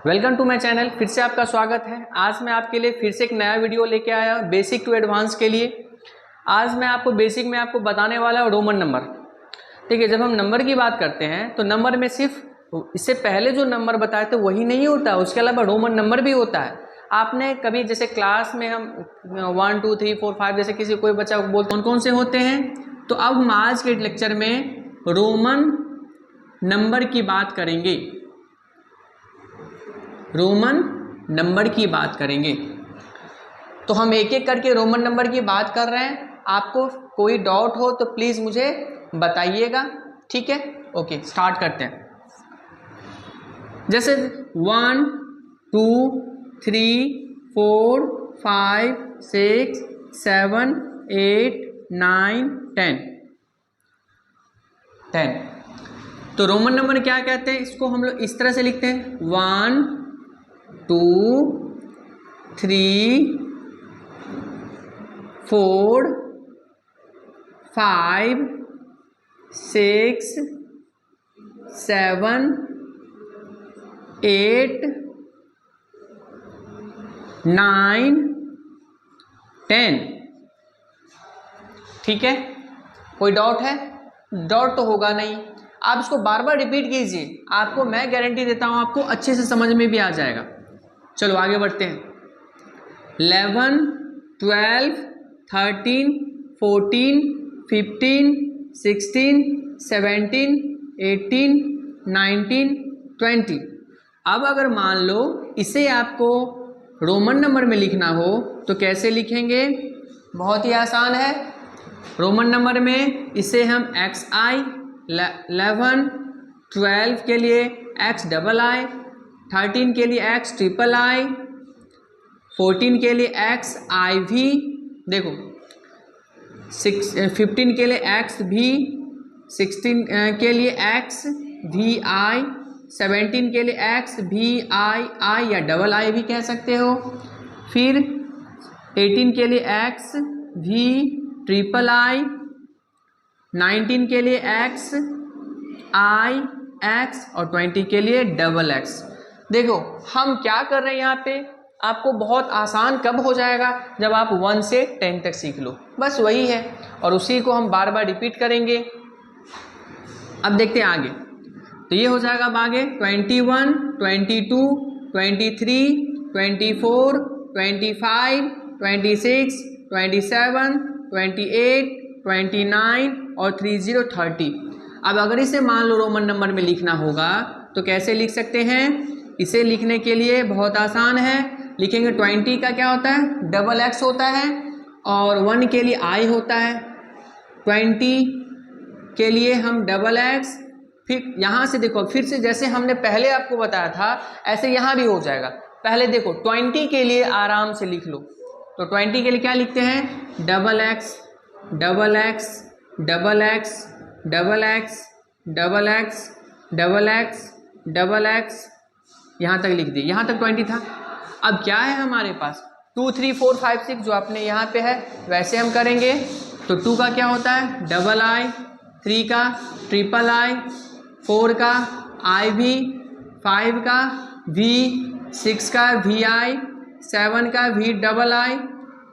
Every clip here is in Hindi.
Welcome to my channel. फिर से आपका स्वागत है। आज मैं आपके लिए फिर से एक नया वीडियो लेके आया बेसिक टू एडवांस के लिए। आज मैं आपको बेसिक में आपको बताने वाला हूँ रोमन नंबर। ठीक है, जब हम नंबर की बात करते हैं तो नंबर में सिर्फ इससे पहले जो नंबर बताए थे वही नहीं होता, उसके अलावा रोमन नंबर भी होता है। आपने कभी जैसे क्लास में हम 1 2 3 4 5 जैसे किसी कोई बच्चा बोलते कौन कौन से होते हैं, तो अब हम आज के लेक्चर में रोमन नंबर की बात करेंगे। रोमन नंबर की बात करेंगे तो हम एक एक करके रोमन नंबर की बात कर रहे हैं। आपको कोई डाउट हो तो प्लीज़ मुझे बताइएगा, ठीक है। ओके, स्टार्ट करते हैं। जैसे 1 2 3 4 5 6 7 8 9 10। तो रोमन नंबर क्या कहते हैं, इसको हम लोग इस तरह से लिखते हैं 1 2 3 4 5 6 7 8 9 10। ठीक है, कोई डाउट है? डाउट तो होगा नहीं। आप इसको बार बार रिपीट कीजिए, आपको मैं गारंटी देता हूँ आपको अच्छे से समझ में भी आ जाएगा। चलो आगे बढ़ते हैं। 11 12 13 14 15 16 17 18 19 20। अब अगर मान लो इसे आपको रोमन नंबर में लिखना हो तो कैसे लिखेंगे? बहुत ही आसान है। रोमन नंबर में इसे हम XI 11 12 के लिए XII 13 के लिए XIII 14 के लिए XIV, देखो 15 के लिए XV 16 के लिए XVI 17 के लिए XVII या II भी कह सकते हो। फिर 18 के लिए XVIII 19 के लिए XIX और 20 के लिए XX। देखो हम क्या कर रहे हैं यहाँ पे, आपको बहुत आसान कब हो जाएगा जब आप 1 से 10 तक सीख लो, बस वही है। और उसी को हम बार बार रिपीट करेंगे। अब देखते हैं आगे, तो ये हो जाएगा अब आगे 21 22 23 24 25 26 27 28 29 और 30 30। अब अगर इसे मान लो रोमन नंबर में लिखना होगा तो कैसे लिख सकते हैं? इसे लिखने के लिए बहुत आसान है, लिखेंगे 20 का क्या होता है, XX होता है और 1 के लिए I होता है। 20 के लिए हम XX, फिर यहाँ से देखो फिर से जैसे हमने पहले आपको बताया था ऐसे यहाँ भी हो जाएगा। पहले देखो 20 के लिए आराम से लिख लो, तो 20 के लिए क्या लिखते हैं, XX XX XX XX XX XX XX, यहाँ तक लिख दिए। यहाँ तक 20 था। अब क्या है हमारे पास 2 3 4 5 6 जो आपने यहाँ पे है वैसे हम करेंगे। तो 2 का क्या होता है II, 3 का III, 4 का IV, 5 का V, 6 का VI, 7 का VII,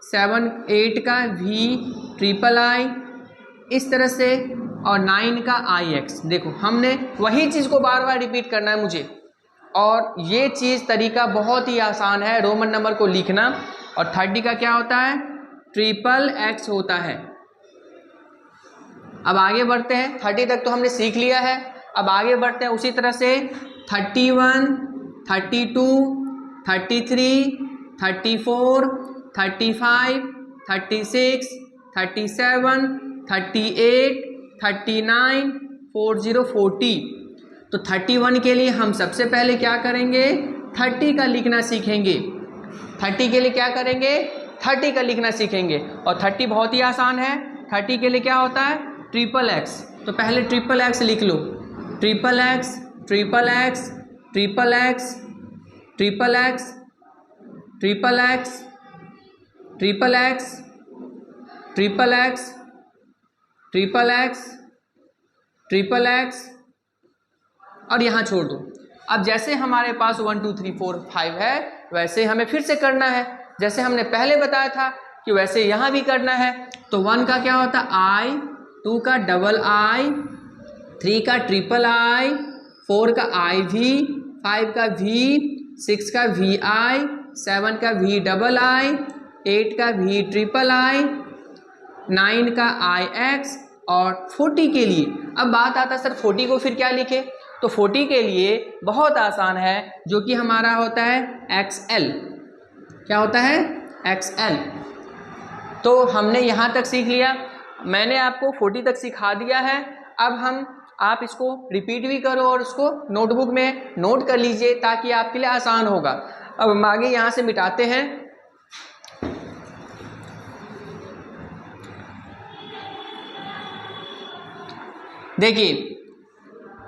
7 8 का VIII, इस तरह से, और 9 का IX। देखो हमने वही चीज़ को बार बार रिपीट करना है मुझे, और ये चीज़ तरीका बहुत ही आसान है रोमन नंबर को लिखना। और 30 का क्या होता है, XX होता है। अब आगे बढ़ते हैं, 30 तक तो हमने सीख लिया है। अब आगे बढ़ते हैं उसी तरह से 31 32 33 34 35 36 37 38 39 40 40। तो 31 के लिए हम सबसे पहले क्या करेंगे, 30 का लिखना सीखेंगे। 30 के लिए क्या करेंगे, 30 का लिखना सीखेंगे। और 30 बहुत ही आसान है। 30 के लिए क्या होता है, XX। तो पहले XX लिख लो, XX XXX XXX XXX XXX XXX XXX XXX XXX और यहाँ छोड़ दो। अब जैसे हमारे पास 1 2 3 4 5 है वैसे हमें फिर से करना है, जैसे हमने पहले बताया था कि वैसे यहाँ भी करना है। तो 1 का क्या होता है आई, 2 का डबल आई, 3 का ट्रिपल आई, 4 का आई वी, 5 का वी, 6 का वी आई, 7 का वी डबल आई, 8 का वी ट्रिपल आई, 9 का आई एक्स और 40 के लिए अब बात आता है सर 40 को फिर क्या लिखे, तो 40 के लिए बहुत आसान है, जो कि हमारा होता है XL। क्या होता है XL। तो हमने यहाँ तक सीख लिया, मैंने आपको 40 तक सिखा दिया है। अब आप इसको रिपीट भी करो और उसको नोटबुक में नोट कर लीजिए ताकि आपके लिए आसान होगा। अब हम आगे यहाँ से मिटाते हैं। देखिए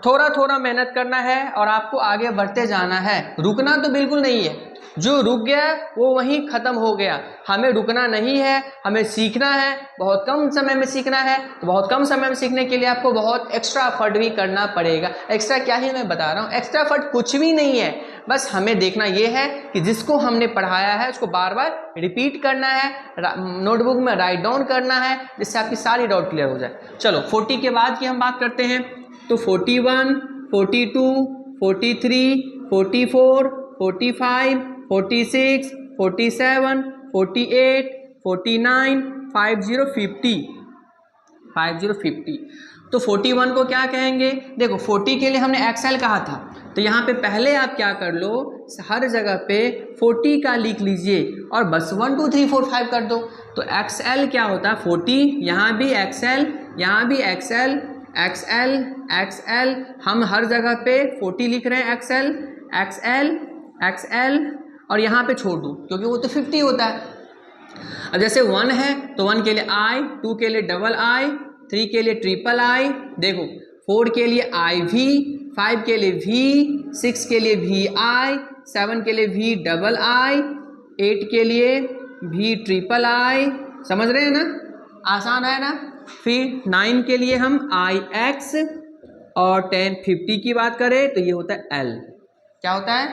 थोड़ा थोड़ा मेहनत करना है और आपको आगे बढ़ते जाना है, रुकना तो बिल्कुल नहीं है। जो रुक गया वो वहीं ख़त्म हो गया। हमें रुकना नहीं है, हमें सीखना है, बहुत कम समय में सीखना है। तो बहुत कम समय में सीखने के लिए आपको बहुत एक्स्ट्रा एफर्ट भी करना पड़ेगा। एक्स्ट्रा क्या ही मैं बता रहा हूँ, एक्स्ट्रा एफर्ट कुछ भी नहीं है, बस हमें देखना ये है कि जिसको हमने पढ़ाया है उसको बार बार रिपीट करना है, नोटबुक में राइट डाउन करना है, जिससे आपकी सारी डाउट क्लियर हो जाए। चलो 40 के बाद की हम बात करते हैं। तो 41, 42, 43, 44, 45, 46, 47, 48, 49, 50, 50। तो 41 को क्या कहेंगे, देखो 40 के लिए हमने XL कहा था, तो यहाँ पे पहले आप क्या कर लो, हर जगह पे 40 का लिख लीजिए और बस 1 2 3 4 5 कर दो। तो XL क्या होता है 40, यहाँ भी XL, यहाँ भी XL, XL, XL, हम हर जगह पे 40 लिख रहे हैं, XL, XL, XL और यहाँ पे छोड़ दूँ क्योंकि वो तो 50 होता है। अब जैसे 1 है तो 1 के लिए I, 2 के लिए डबल I, 3 के लिए ट्रिपल I, देखो 4 के लिए IV, 5 के लिए V, 6 के लिए VI, 7 के लिए V डबल I, 8 के लिए V ट्रिपल I, समझ रहे हैं ना, आसान है ना। फिर 9 के लिए हम IX और 10 50 की बात करें तो ये होता है L। क्या होता है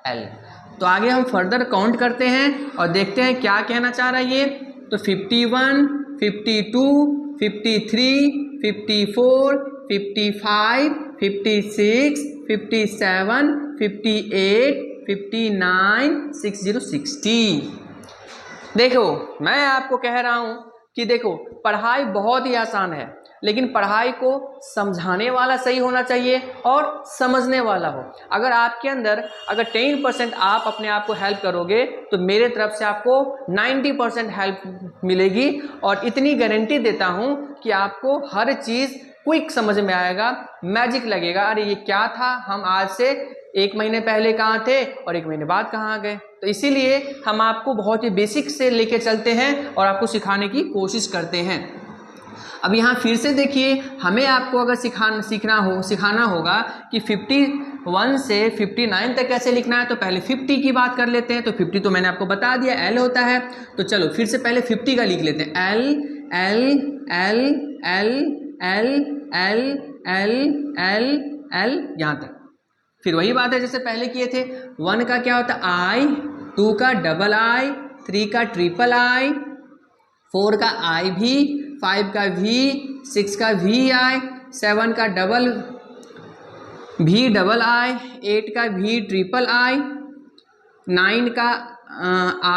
L। तो आगे हम फर्दर काउंट करते हैं और देखते हैं क्या कहना चाह रहा है ये। तो 51, 52, 53, 54, 55, 56, 57, 58, 59, 60, 60। देखो मैं आपको कह रहा हूँ कि देखो पढ़ाई बहुत ही आसान है, लेकिन पढ़ाई को समझाने वाला सही होना चाहिए और समझने वाला हो। अगर आपके अंदर अगर 10% आप अपने आप को हेल्प करोगे तो मेरे तरफ से आपको 90% हेल्प मिलेगी और इतनी गारंटी देता हूँ कि आपको हर चीज़ क्विक समझ में आएगा, मैजिक लगेगा। अरे ये क्या था, हम आज से 1 महीने पहले कहाँ थे और 1 महीने बाद कहाँ आ गए। तो इसीलिए हम आपको बहुत ही बेसिक से लेके चलते हैं और आपको सिखाने की कोशिश करते हैं। अब यहाँ फिर से देखिए, हमें आपको अगर सिखाना होगा कि 51 से 59 तक कैसे लिखना है, तो पहले 50 की बात कर लेते हैं। तो 50 तो मैंने आपको बता दिया L होता है, तो चलो फिर से पहले 50 का लिख लेते हैं। L L L L L L L L L यहाँ तक। फिर वही बात है जैसे पहले किए थे। 1 का क्या होता है I, 2 का डबल I, 3 का ट्रिपल I, 4 का IV, 5 का V, 6 का VI, 7 का डबल V डबल I, 8 का V ट्रिपल I, 9 का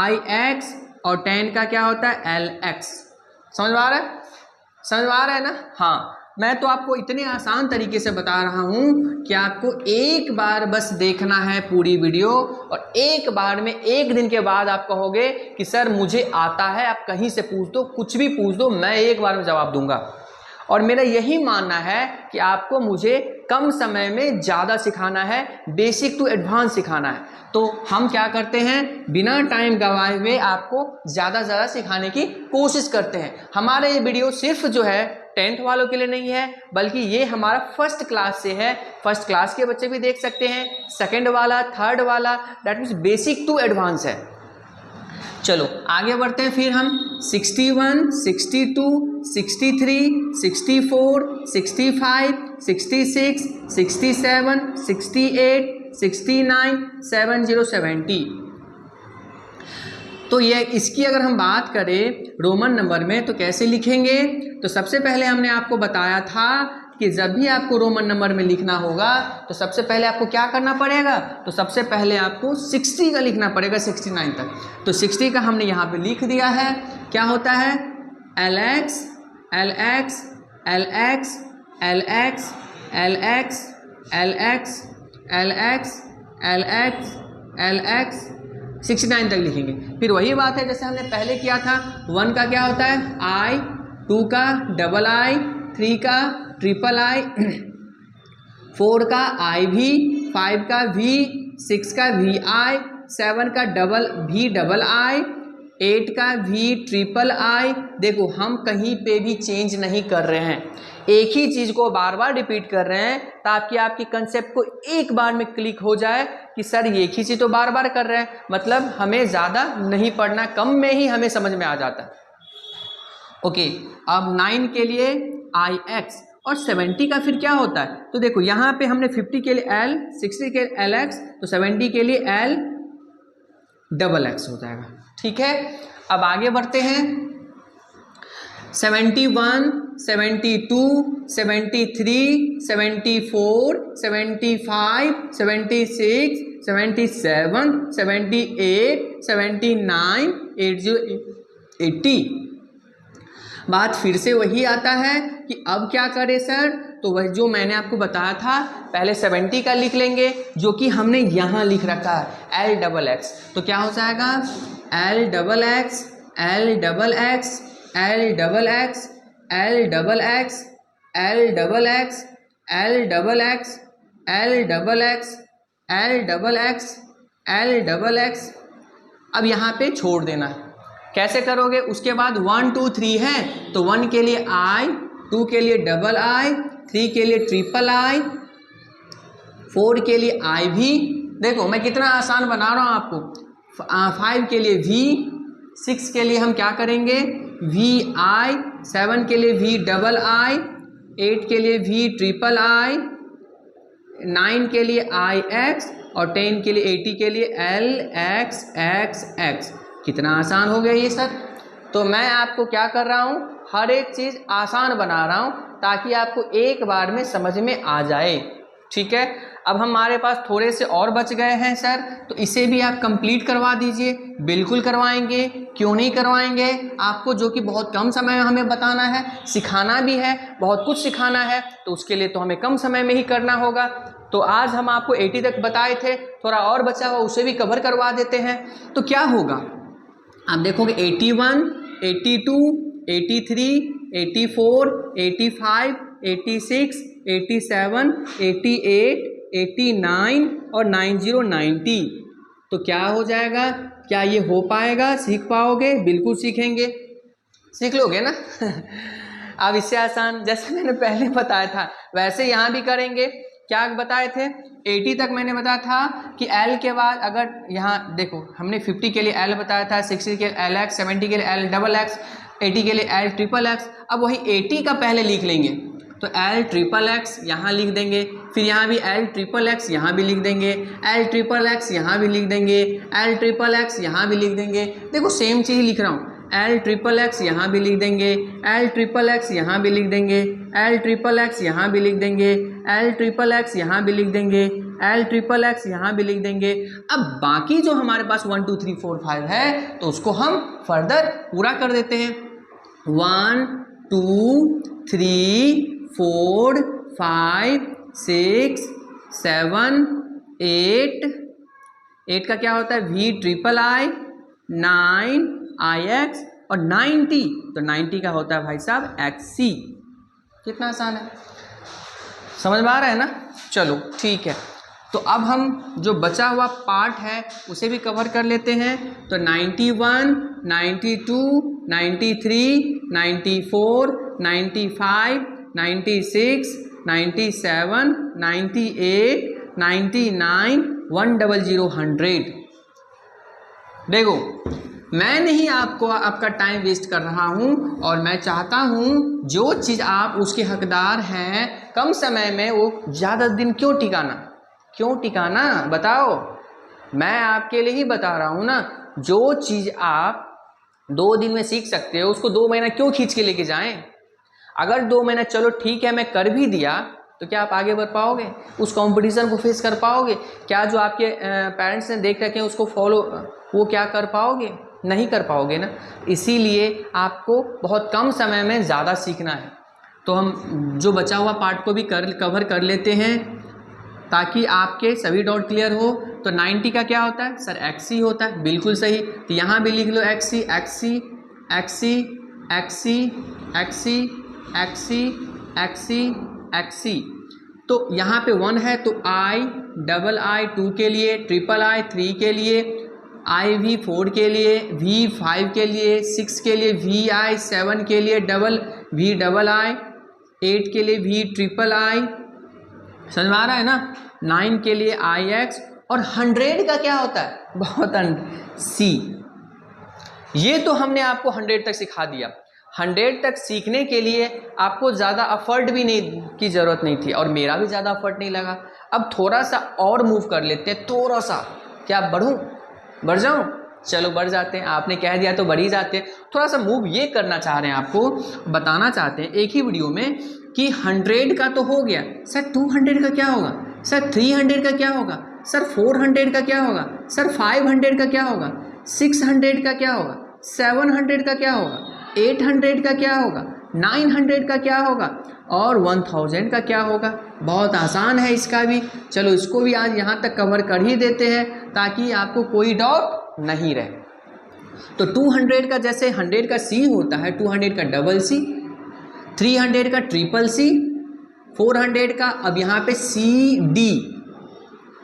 IX और 10 का क्या होता है LX। समझ में आ रहा है, समझ में आ रहा है ना। हाँ, मैं तो आपको इतने आसान तरीके से बता रहा हूँ कि आपको एक बार बस देखना है पूरी वीडियो और एक बार में 1 दिन के बाद आप कहोगे कि सर मुझे आता है, आप कहीं से पूछ दो, कुछ भी पूछ दो, मैं एक बार में जवाब दूंगा। और मेरा यही मानना है कि आपको मुझे कम समय में ज़्यादा सिखाना है, बेसिक टू एडवांस सिखाना है। तो हम क्या करते हैं, बिना टाइम गंवाए हुए आपको ज़्यादा से ज़्यादा सिखाने की कोशिश करते हैं। हमारा ये वीडियो सिर्फ जो है 10th वालों के लिए नहीं है, बल्कि ये हमारा फर्स्ट क्लास से है। फर्स्ट क्लास के बच्चे भी देख सकते हैं, सेकंड वाला, थर्ड वाला, that means basic to advance है। चलो आगे बढ़ते हैं। फिर हम 61, 62, 63, 64, 65, 66, 67, 68, 69 7070। तो ये इसकी अगर हम बात करें रोमन नंबर में तो कैसे लिखेंगे, तो सबसे पहले हमने आपको बताया था कि जब भी आपको रोमन नंबर में लिखना होगा तो सबसे पहले आपको क्या करना पड़ेगा, तो सबसे पहले आपको 60 का लिखना पड़ेगा 69 तक। तो 60 का हमने यहाँ पे लिख दिया है। क्या होता है, LX LX LX LX LX LX LX LX LX 69 तक लिखेंगे। फिर वही बात है जैसे हमने पहले किया था, 1 का क्या होता है I, 2 का डबल I, 3 का ट्रिपल I, 4 का IV, 5 का V, 6 का VI, 7 का डबल I, 8 का V ट्रिपल I। देखो हम कहीं पे भी चेंज नहीं कर रहे हैं, एक ही चीज़ को बार बार रिपीट कर रहे हैं ताकि आपकी कंसेप्ट को एक बार में क्लिक हो जाए कि सर एक ही चीज़ तो बार बार कर रहे हैं, मतलब हमें ज़्यादा नहीं पढ़ना, कम में ही हमें समझ में आ जाता है। ओके, अब 9 के लिए IX और 70 का फिर क्या होता है, तो देखो यहाँ पे हमने 50 के लिए L, 60 के लिए LX, तो 70 के लिए L डबल X हो जाएगा। ठीक है, अब आगे बढ़ते हैं। 71, 72, 73, 74, 75, 76, 77, 78, 79, 80। बात फिर से वही आता है कि अब क्या करें सर, तो वही जो मैंने आपको बताया था, पहले 70 का लिख लेंगे जो कि हमने यहाँ लिख रखा है L डबल एक्स। तो क्या हो जाएगा L double x L double x L double x L double x L double x L double x L double x L double x L double x. अब यहाँ पे छोड़ देना, कैसे करोगे, उसके बाद 1 2 3 है तो 1 के लिए I, 2 के लिए डबल I, 3 के लिए ट्रिपल I, 4 के लिए I भी। देखो मैं कितना आसान बना रहा हूँ आपको। 5 के लिए V, 6 के लिए हम क्या करेंगे VI, 7 के लिए V डबल I, 8 के लिए V ट्रिपल I, 9 के लिए IX और 10 के लिए 80 के लिए LXXX। कितना आसान हो गया ये सर। तो मैं आपको क्या कर रहा हूँ, हर एक चीज़ आसान बना रहा हूँ ताकि आपको एक बार में समझ में आ जाए। ठीक है, अब हमारे पास थोड़े से और बच गए हैं सर, तो इसे भी आप कंप्लीट करवा दीजिए। बिल्कुल करवाएंगे, क्यों नहीं करवाएंगे, आपको जो कि बहुत कम समय में हमें बताना है, सिखाना भी है, बहुत कुछ सिखाना है, तो उसके लिए तो हमें कम समय में ही करना होगा। तो आज हम आपको 80 तक बताए थे, थोड़ा और बचा हुआ उसे भी कवर करवा देते हैं। तो क्या होगा, आप देखोगे 81, 82, 83, 84, 85, 86, 87, 88, 89 और 90, 90। तो क्या हो जाएगा, क्या ये हो पाएगा, सीख पाओगे? बिल्कुल सीखेंगे, सीख लोगे ना। अब इससे आसान जैसे मैंने पहले बताया था वैसे यहाँ भी करेंगे। क्या बताए थे, 80 तक मैंने बताया था कि L के बाद अगर यहाँ देखो हमने 50 के लिए L बताया था, 60 के लिए LX, 70 के लिए L डबल X, 80 के लिए L ट्रिपल X। अब वही 80 का पहले लिख लेंगे तो L ट्रिपल X यहाँ लिख देंगे, फिर यहाँ भी L ट्रिपल X यहाँ भी लिख देंगे, L ट्रिपल X यहाँ भी लिख देंगे, L ट्रिपल X यहाँ भी लिख देंगे। देखो सेम चीज़ लिख रहा हूँ, L ट्रिपल X यहाँ भी लिख देंगे, L ट्रिपल X यहाँ भी लिख देंगे, L ट्रिपल X यहाँ भी लिख देंगे, L ट्रिपल X यहाँ भी लिख देंगे, L ट्रिपल X यहाँ भी लिख देंगे। अब बाकी जो हमारे पास 1 2 3 4 5 है तो उसको हम फर्दर पूरा कर देते हैं। 1 2 3 4 5 6 7 8 का क्या होता है V ट्रिपल I, 9 IX और 90, तो 90 का होता है भाई साहब XC। कितना आसान है, समझ में आ रहा है ना। चलो ठीक है, तो अब हम जो बचा हुआ पार्ट है उसे भी कवर कर लेते हैं। तो 91, 92, 93, 94, 95, 96, 97, 98, 99, 100, 100। देखो मैं नहीं आपको आपका टाइम वेस्ट कर रहा हूँ और मैं चाहता हूँ जो चीज़ आप उसके हकदार हैं कम समय में वो ज़्यादा दिन क्यों टिकाना। क्यों टिकाना, बताओ, मैं आपके लिए ही बता रहा हूँ ना। जो चीज़ आप 2 दिन में सीख सकते हो उसको 2 महीना क्यों खींच के लेके जाएं। अगर 2 महीना चलो ठीक है मैं कर भी दिया तो क्या आप आगे बढ़ पाओगे, उस कंपटीशन को फेस कर पाओगे, क्या जो आपके पेरेंट्स ने देख रखे हैं उसको फॉलो वो क्या कर पाओगे, नहीं कर पाओगे ना। इसीलिए आपको बहुत कम समय में ज़्यादा सीखना है। तो हम जो बचा हुआ पार्ट को भी कवर कर लेते हैं ताकि आपके सभी डाउट क्लियर हो। तो 90 का क्या होता है सर, एक्सी होता है, बिल्कुल सही। तो यहाँ भी लिख लो एक्सी एक्सी एक्सी एक्सी एक्सी एक्सी एक्सी एक्सी। तो यहाँ पे 1 है तो आई, डबल आई 2 के लिए, ट्रिपल आई 3 के लिए, आई वी 4 के लिए, वी 5 के लिए, 6 के लिए, वी आई 7 के लिए, डबल आई 8 के लिए, वी ट्रिपल आई, समझ में आ रहा है ना, 9 के लिए आई एक्स। और 100 का क्या होता है, बहुत सी। ये तो हमने आपको 100 तक सिखा दिया। 100 तक सीखने के लिए आपको ज़्यादा एफर्ट भी नहीं की ज़रूरत नहीं थी और मेरा भी ज़्यादा एफर्ट नहीं लगा। अब थोड़ा सा और मूव कर लेते हैं, थोड़ा सा, क्या बढ़ूँ, बढ़ जाऊँ, चलो बढ़ जाते हैं, आपने कह दिया तो बढ़ ही जाते हैं। थोड़ा सा मूव ये करना चाह रहे हैं, आपको बताना चाहते हैं एक ही वीडियो में कि 100 का तो हो गया, सर 200 का क्या होगा, सर 300 का क्या होगा, सर 400 का क्या होगा, सर 500 का क्या होगा, 600 का क्या होगा, 700 का क्या होगा, 800 का क्या होगा, 900 का क्या होगा और 1000 का क्या होगा। बहुत आसान है इसका भी। चलो इसको भी आज यहाँ तक कवर कर ही देते हैं ताकि आपको कोई डाउट नहीं रहे। तो 200 का जैसे 100 का सी होता है, 200 का डबल सी, 300 का ट्रिपल सी, 400 का, अब यहाँ पे सी डी,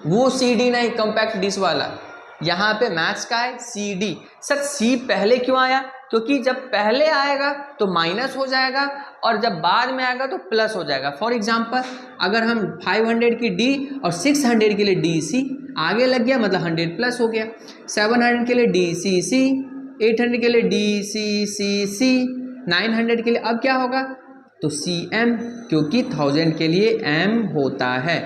वो सी डी नहीं कॉम्पैक्ट डिस्क वाला, यहाँ पे मैथ्स का है सी डी। सर सी पहले क्यों आया, क्योंकि जब पहले आएगा तो माइनस हो जाएगा और जब बाद में आएगा तो प्लस हो जाएगा। फॉर एग्जांपल अगर हम 500 की डी और 600 के लिए डी सी आगे लग गया मतलब 100 प्लस हो गया, 700 के लिए डी सी सी, 800 के लिए डी सी सी सी, 900 के लिए अब क्या होगा तो सी एम, क्योंकि 1000 के लिए एम होता है।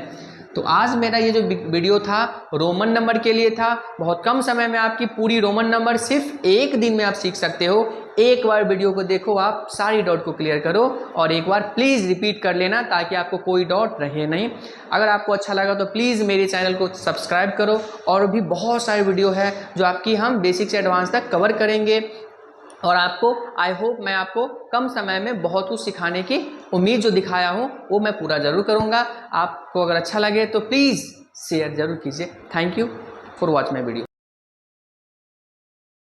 तो आज मेरा ये जो वीडियो था रोमन नंबर के लिए था। बहुत कम समय में आपकी पूरी रोमन नंबर सिर्फ 1 दिन में आप सीख सकते हो। एक बार वीडियो को देखो, आप सारी डाउट को क्लियर करो और एक बार प्लीज़ रिपीट कर लेना ताकि आपको कोई डाउट रहे नहीं। अगर आपको अच्छा लगा तो प्लीज़ मेरे चैनल को सब्सक्राइब करो। और भी बहुत सारे वीडियो है जो आपकी हम बेसिक से एडवांस तक कवर करेंगे और आपको आई होप मैं आपको कम समय में बहुत कुछ सिखाने की उम्मीद जो दिखाया हूँ वो मैं पूरा ज़रूर करूँगा। आपको अगर अच्छा लगे तो प्लीज़ शेयर ज़रूर कीजिए। Thank you for watch my video.